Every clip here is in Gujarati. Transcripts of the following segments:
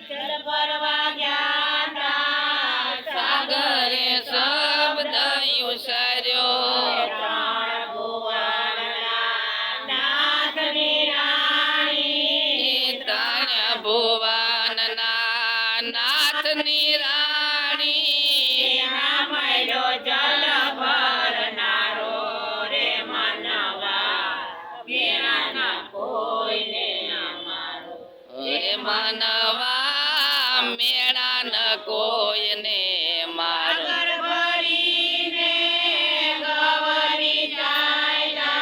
જલ ભરવા ગયા તા, સાગરે શબ્દ ઉસાર્યો. ત્રણ ભુવનના નાથની રાણી, ત્રણ ભુવનના નાથની રાણી. રામાયણો જલ ભરનારો રે માનવા, મેળાના કોઈને અમારો. હે માનવા મેળા ન કોઈને મારો. સાગર ભરીને ગવરી ચાલ્યા,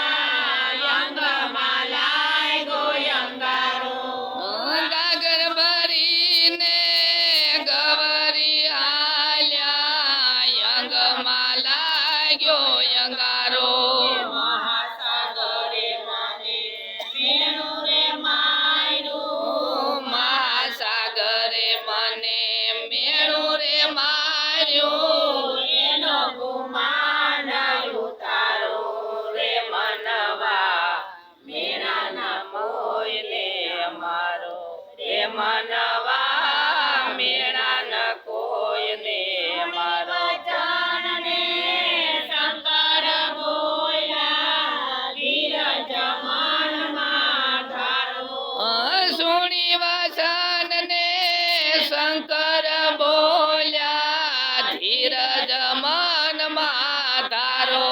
અંગમાં લાગ્યો અંગારો. ગાગર ભરીને ગવરી આલ્યા, અંગમાં લાગ્યો અંગારો. મહાસાગરે મને મેણું રે માર્યું, મહાસાગરે મને મેળું રે માર્યું. એનો ગુમાન ઉતારો રે મનવા, મેળાના કોઈને મારો રે માનવા મેળા ન કોઈને મારો. વચનને શંકર બોલ્યા, ધીરજ મનમાં ધારો. સુણી વસન ને શંકર બોલ્યા, ધીરજ મનમાં ધારો.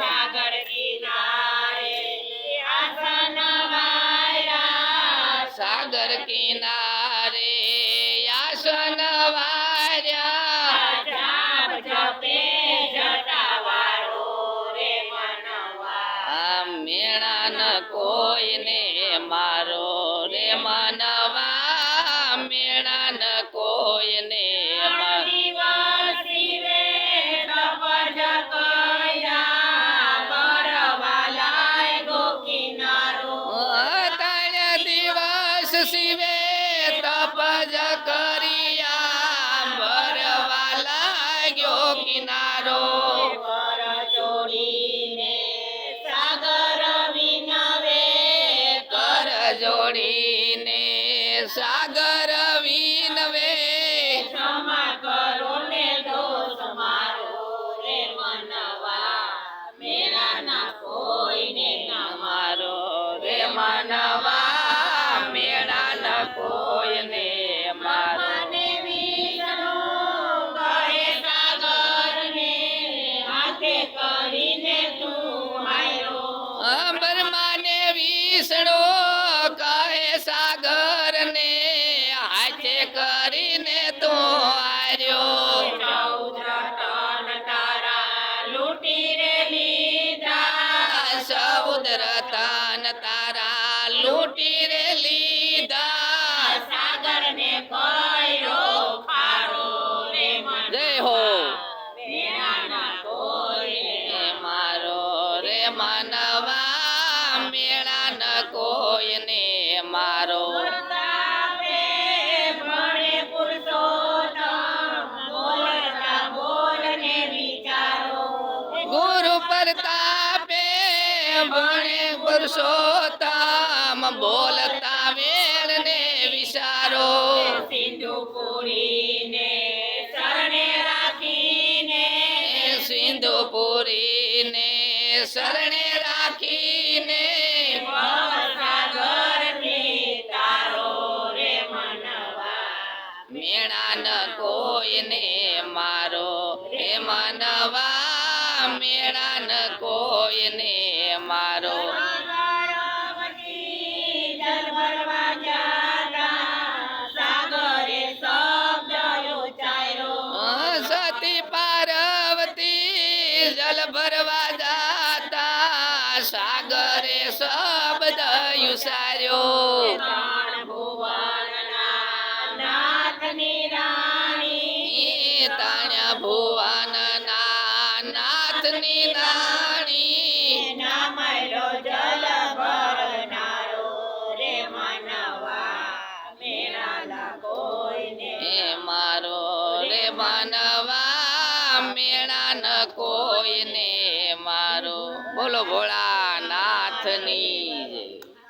સાગર કિનારે આસન વાર્યા, સાગર કિનારે આસન વાર્યા. જાપ જપે જટાવાળો રે મનવા, આ મેળા ન કોઈને મારો રે માનવા મેળા ન કોઈને મારો. દિવસ શિવે તપજ કર્યા, બરવા લાગ્યો કિનારો. ત્રણ દિવસ શિવે તપજ કર્યા, ભરવા લાગ્યો કિનારો. કર જોડીને સાગર વિનવે, કર જોડીને સાગર વિનવે. ક્ષમા કરો ને દોષ મારો રે મનવા, મેળાના કોઈને ના મારો રે માનવા મેળા ન કોઈને મારો. મને વિષ્ણુ કહે સાગરને, હાથે કરીને તું આવ્યો. બ્રહ્માને વિષ્ણુ કહે સાગર ને, હાથે કરીને તું આર્યો. 14 ટન તારા લૂંટી રે લીધા, 14 રતન તારા લૂંટી રે લીધા. સાગરને કર્યો ખારો રે જય હો મનવા, મેળાના કોઈને મારો રે માનવા મેળા ન કોઈને મારો. પ્રતાપે ભણે પુરુષોત્તમ, બોલતા બોલને વિચારો. ગુરુ પ્રતાપે ભણે પુરુષોત્તમ, બોલતા વેળ ને વિચારો. સિંધુ પુરીને શરણે રાખીને, સિંધુ પુરીને શરણે રાખીને. ભવસાગરને તારો રે મનવા, મેળા ન કોઈને મારો રે માનવા મેળા ન કોઈને મારો. સાગરવતી જલ ભરવા જાતા, સાગરે શબ્દ ઉચ્ચાર્યો. સતી પાર્વતી જલ ભરવા જાતા, સાગરે શબ્દ ઉસાર્યો. ત્રણ ભુવનના નાથની રાણી, તાણ્યા ભુવનના નાથની